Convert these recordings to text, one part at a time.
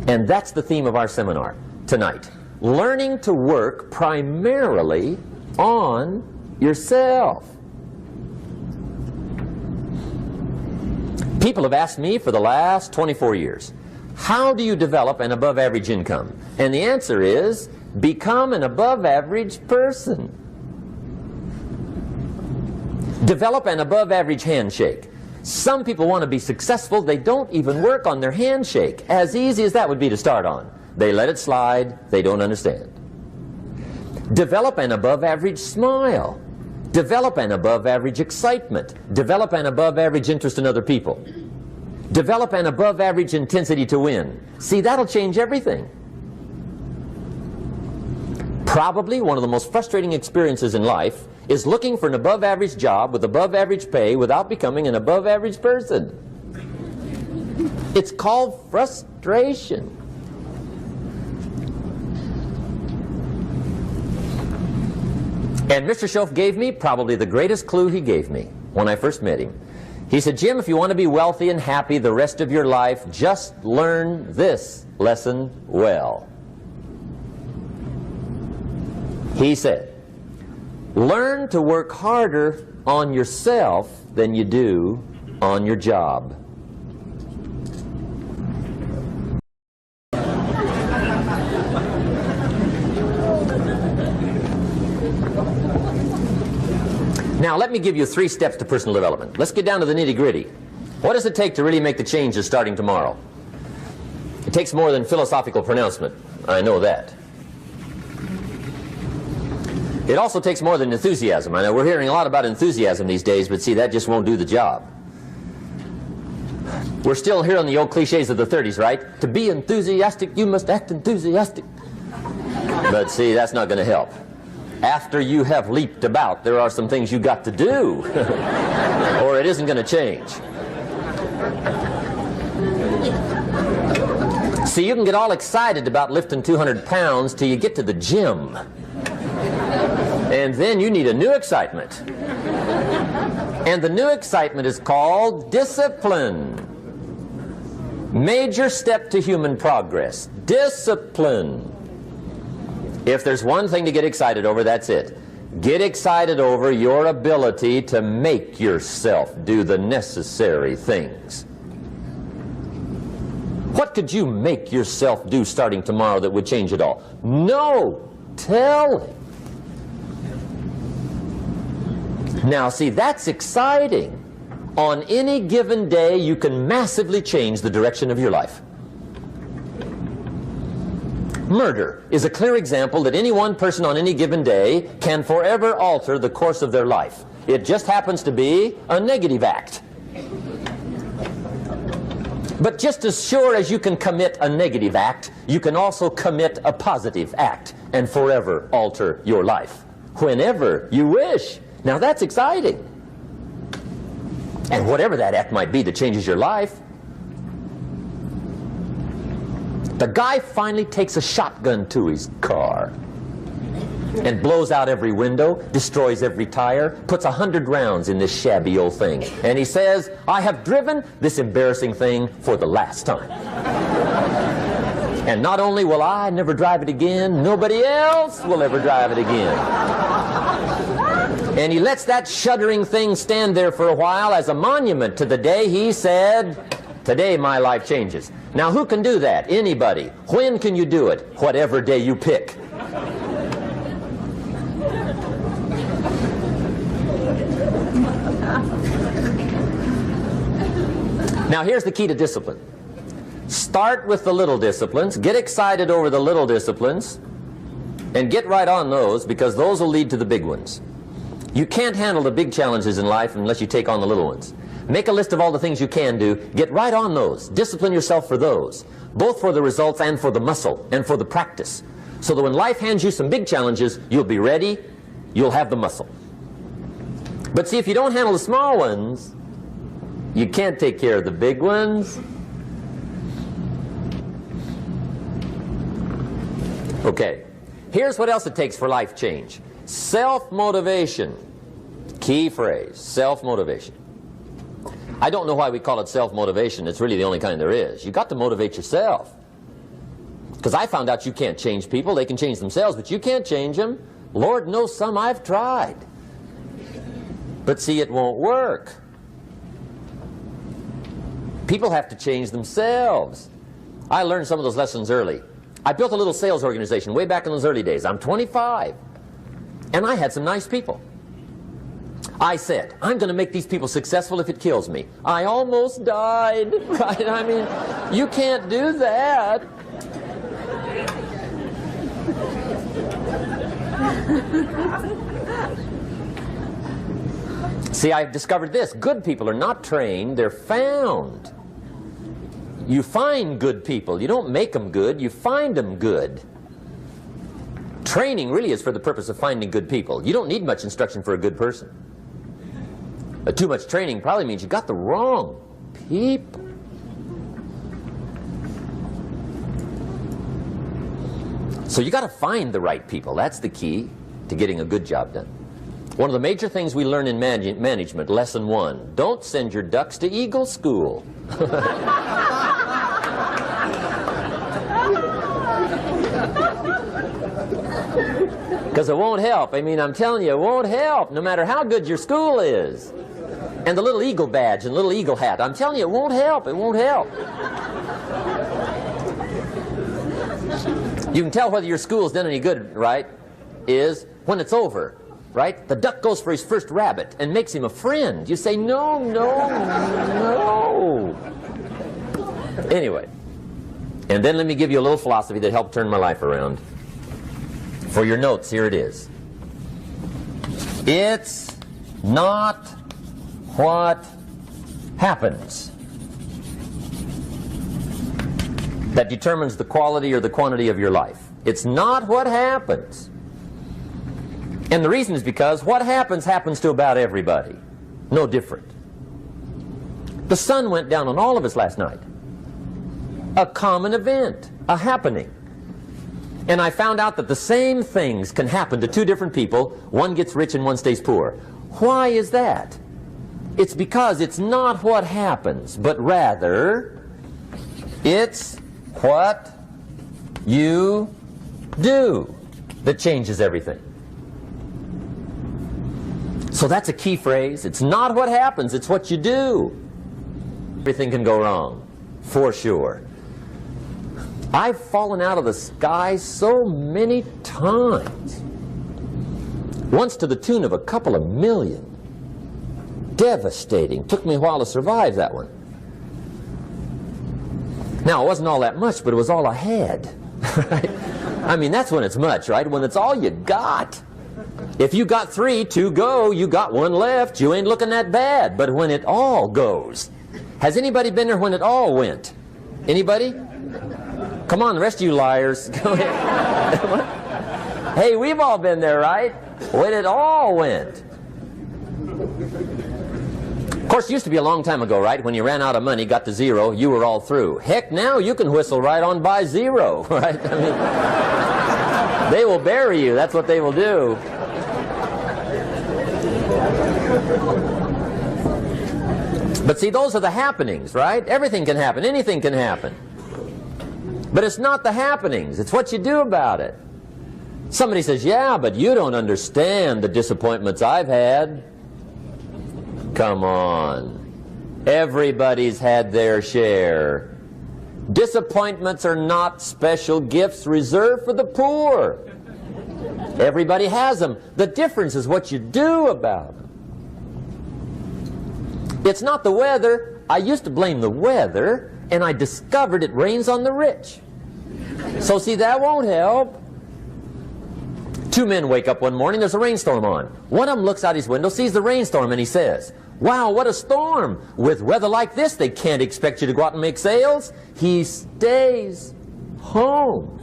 And that's the theme of our seminar tonight. Learning to work primarily on yourself. People have asked me for the last 24 years, how do you develop an above average income? And the answer is, become an above average person. Develop an above average handshake. Some people want to be successful, they don't even work on their handshake. As easy as that would be to start on. They let it slide, they don't understand. Develop an above average smile. Develop an above average excitement. Develop an above average interest in other people. Develop an above average intensity to win. See, that'll change everything. Probably one of the most frustrating experiences in life is looking for an above average job with above average pay without becoming an above average person. It's called frustration. And Mr. Schoaf gave me probably the greatest clue he gave me when I first met him. He said, Jim, if you want to be wealthy and happy the rest of your life, just learn this lesson well. He said, learn to work harder on yourself than you do on your job. Now, let me give you 3 steps to personal development. Let's get down to the nitty-gritty. What does it take to really make the changes starting tomorrow? It takes more than philosophical pronouncement. I know that. It also takes more than enthusiasm. I know we're hearing a lot about enthusiasm these days, but see, that just won't do the job. We're still hearing the old cliches of the 30s, right? To be enthusiastic, you must act enthusiastic. But see, that's not going to help. After you have leaped about, there are some things you got to do, or it isn't going to change. See, you can get all excited about lifting 200 pounds till you get to the gym. And then you need a new excitement. And the new excitement is called discipline. Major step to human progress. Discipline. If there's one thing to get excited over, that's it. Get excited over your ability to make yourself do the necessary things. What could you make yourself do starting tomorrow that would change it all? No! Tell him. Now, see, that's exciting. On any given day, you can massively change the direction of your life. Murder is a clear example that any one person on any given day can forever alter the course of their life. It just happens to be a negative act. But just as sure as you can commit a negative act, you can also commit a positive act and forever alter your life, whenever you wish. Now that's exciting. And whatever that act might be that changes your life. The guy finally takes a shotgun to his car and blows out every window, destroys every tire, puts 100 rounds in this shabby old thing. And he says, I have driven this embarrassing thing for the last time. And not only will I never drive it again, nobody else will ever drive it again. And he lets that shuddering thing stand there for a while as a monument to the day he said, today my life changes. Now who can do that? Anybody. When can you do it? Whatever day you pick. Now here's the key to discipline. Start with the little disciplines, get excited over the little disciplines, and get right on those, because those will lead to the big ones. You can't handle the big challenges in life unless you take on the little ones. Make a list of all the things you can do, get right on those, discipline yourself for those, both for the results and for the muscle and for the practice, so that when life hands you some big challenges, you'll be ready, you'll have the muscle. But see, if you don't handle the small ones, you can't take care of the big ones. Okay, here's what else it takes for life change. Self-motivation. Key phrase, self-motivation. I don't know why we call it self-motivation. It's really the only kind there is. You've got to motivate yourself. Because I found out you can't change people. They can change themselves, but you can't change them. Lord knows some I've tried. But see, it won't work. People have to change themselves. I learned some of those lessons early. I built a little sales organization way back in those early days. I'm 25. And I had some nice people. I said, I'm going to make these people successful if it kills me. I almost died. Right? I mean, you can't do that. See, I've discovered this. Good people are not trained, they're found. You find good people. You don't make them good, you find them good. Training really is for the purpose of finding good people. You don't need much instruction for a good person. Too much training probably means you got the wrong people. So you got to find the right people. That's the key to getting a good job done. One of the major things we learn in management, lesson 1, don't send your ducks to Eagle School. Because it won't help. I mean, I'm telling you, it won't help, no matter how good your school is. And the little eagle badge and little eagle hat, I'm telling you, it won't help. It won't help. You can tell whether your school's done any good, right, is when it's over, right? The duck goes for his first rabbit and makes him a friend. You say, no, no, no. Anyway, and then let me give you a little philosophy that helped turn my life around. For your notes, here it is. It's not what happens that determines the quality or the quantity of your life. It's not what happens. And the reason is because what happens happens to about everybody. No different. The sun went down on all of us last night. A common event, a happening. And I found out that the same things can happen to two different people. One gets rich and one stays poor. Why is that? It's because it's not what happens, but rather it's what you do that changes everything. So that's a key phrase. It's not what happens, it's what you do. Everything can go wrong, for sure. I've fallen out of the sky so many times. Once to the tune of a couple of million. Devastating. Took me a while to survive that one. Now, it wasn't all that much, but it was all I had. Right? I mean, that's when it's much, right? When it's all you got. If you got 3, 2 go, you got 1 left, you ain't looking that bad. But when it all goes. Has anybody been there when it all went? Anybody? Come on, the rest of you liars. Go ahead. Hey, we've all been there, right? When it all went. Of course, it used to be a long time ago, right? When you ran out of money, got to 0, you were all through. Heck, now you can whistle right on by 0, right? I mean, they will bury you. That's what they will do. But see, those are the happenings, right? Everything can happen. Anything can happen. But it's not the happenings. It's what you do about it. Somebody says, yeah, but you don't understand the disappointments I've had. Come on. Everybody's had their share. Disappointments are not special gifts reserved for the poor. Everybody has them. The difference is what you do about them. It's not the weather. I used to blame the weather, and I discovered it rains on the rich. So see, that won't help. 2 men wake up one morning, there's a rainstorm on. One of them looks out his window, sees the rainstorm, and he says, wow, what a storm. With weather like this, they can't expect you to go out and make sales. He stays home.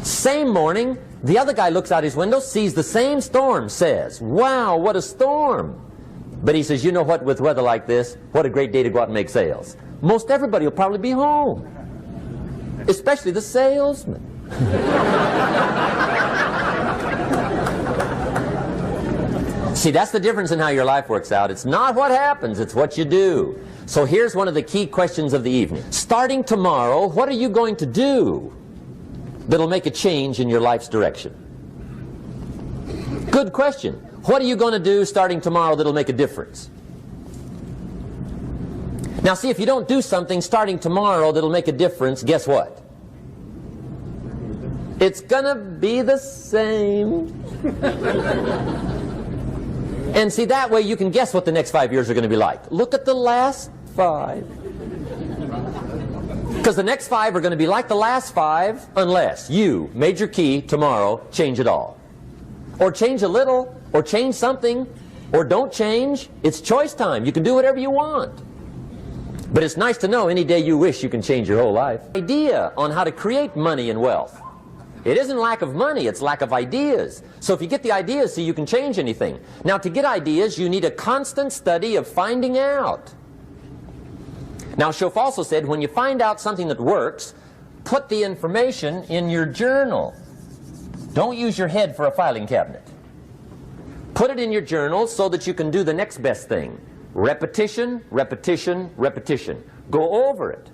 Same morning, the other guy looks out his window, sees the same storm, says, wow, what a storm. But he says, you know what, with weather like this, what a great day to go out and make sales. Most everybody will probably be home. Especially the salesman. See, that's the difference in how your life works out. It's not what happens, it's what you do. So here's one of the key questions of the evening. Starting tomorrow, what are you going to do that'll make a change in your life's direction? Good question. What are you going to do starting tomorrow that'll make a difference? Now see, if you don't do something starting tomorrow that'll make a difference, guess what? It's gonna be the same. And see, that way you can guess what the next 5 years are going to be like. Look at the last 5. Because the next 5 are going to be like the last 5 unless you, major key, tomorrow, change it all. Or change a little, or change something, or don't change. It's choice time. You can do whatever you want. But it's nice to know any day you wish you can change your whole life. Idea on how to create money and wealth. It isn't lack of money, it's lack of ideas. So if you get the ideas, see, you can change anything. Now, to get ideas, you need a constant study of finding out. Now, Schoff also said, when you find out something that works, put the information in your journal. Don't use your head for a filing cabinet. Put it in your journal so that you can do the next best thing. Repetition, repetition, repetition. Go over it.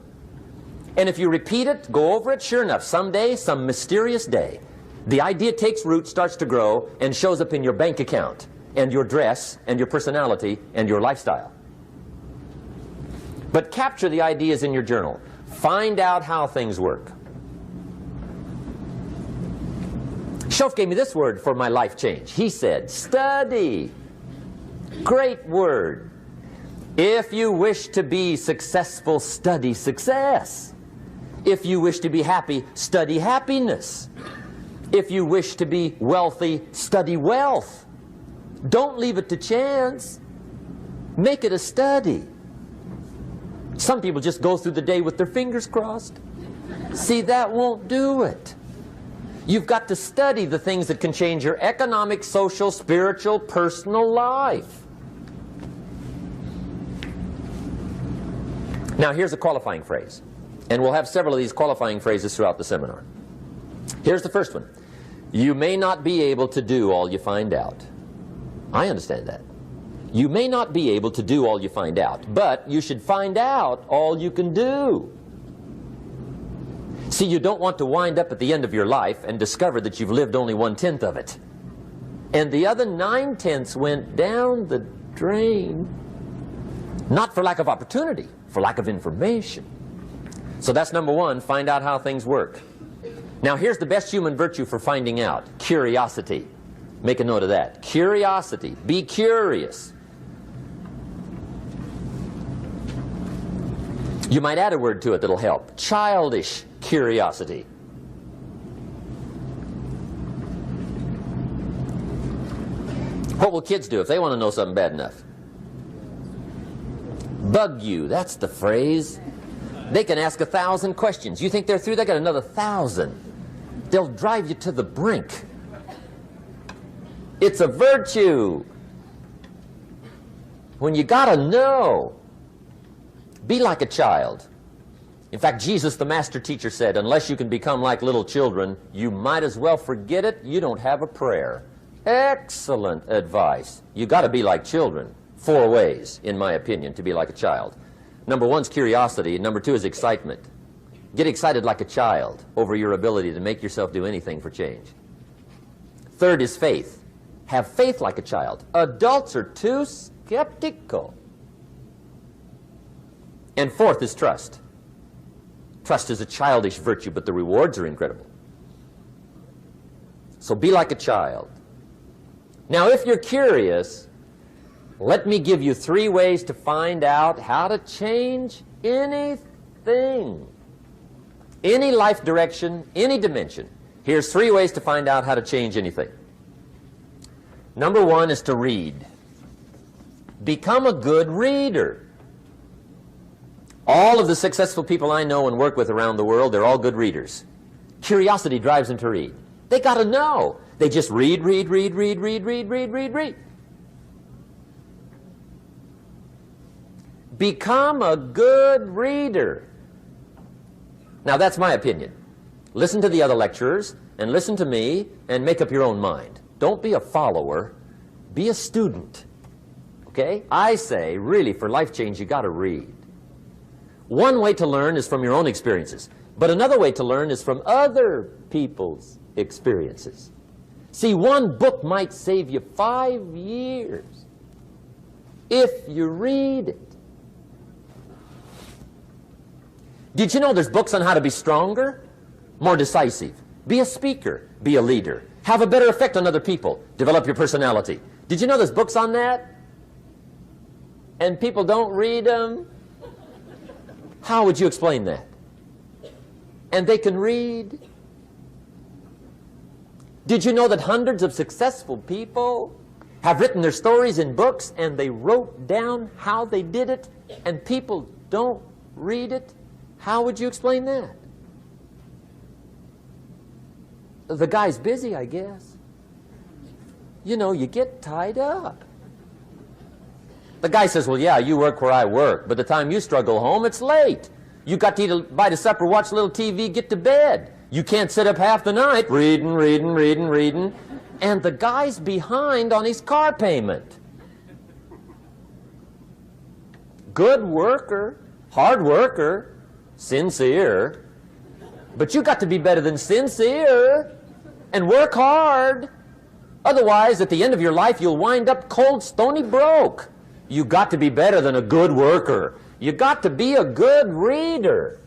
And if you repeat it, go over it, sure enough, someday, some mysterious day, the idea takes root, starts to grow, and shows up in your bank account, and your dress, and your personality, and your lifestyle. But capture the ideas in your journal. Find out how things work. Schoff gave me this word for my life change. He said, study. Great word. If you wish to be successful, study success. If you wish to be happy, study happiness. If you wish to be wealthy, study wealth. Don't leave it to chance. Make it a study. Some people just go through the day with their fingers crossed. See, that won't do it. You've got to study the things that can change your economic, social, spiritual, personal life. Now, here's a qualifying phrase. And we'll have several of these qualifying phrases throughout the seminar. Here's the first one. You may not be able to do all you find out. I understand that. You may not be able to do all you find out, but you should find out all you can do. See, you don't want to wind up at the end of your life and discover that you've lived only 1/10 of it. And the other 9/10 went down the drain. Not for lack of opportunity, for lack of information. So that's number one, find out how things work. Now here's the best human virtue for finding out, curiosity. Make a note of that. Curiosity. Be curious. You might add a word to it that'll help. Childish curiosity. What will kids do if they want to know something bad enough? Bug you. That's the phrase. They can ask 1,000 questions. You think they're through? They got another 1,000. They'll drive you to the brink. It's a virtue. When you gotta know, be like a child. In fact, Jesus, the master teacher, said, unless you can become like little children, you might as well forget it. You don't have a prayer. Excellent advice. You gotta be like children. 4 ways, in my opinion, to be like a child. Number 1 is curiosity. Number 2 is excitement. Get excited like a child over your ability to make yourself do anything for change. 3rd is faith. Have faith like a child. Adults are too skeptical. And 4th is trust. Trust is a childish virtue, but the rewards are incredible. So be like a child. Now, if you're curious, let me give you 3 ways to find out how to change anything. Any life direction, any dimension. Here's 3 ways to find out how to change anything. Number 1 is to read. Become a good reader. All of the successful people I know and work with around the world, they're all good readers. Curiosity drives them to read. They got to know. They just read, read, read, read, read, read, read, read, read. Become a good reader. Now, that's my opinion. Listen to the other lecturers, and listen to me, and make up your own mind. Don't be a follower. Be a student. Okay? I say, really, for life change, you got to read. One way to learn is from your own experiences, but another way to learn is from other people's experiences. See, one book might save you 5 years if you read it. Did you know there's books on how to be stronger, more decisive? Be a speaker, be a leader, have a better effect on other people, develop your personality. Did you know there's books on that? And people don't read them? How would you explain that? And they can read? Did you know that hundreds of successful people have written their stories in books and they wrote down how they did it and people don't read it? How would you explain that? The guy's busy, I guess. You know, you get tied up. The guy says, well, yeah, you work where I work, but the time you struggle home, it's late. You got to eat a bite of supper, watch a little TV, get to bed. You can't sit up half the night reading. And the guy's behind on his car payment. Good worker, hard worker, sincere. But you got to be better than sincere and work hard. Otherwise, at the end of your life, you'll wind up cold, stony broke. You got to be better than a good worker. You got to be a good reader.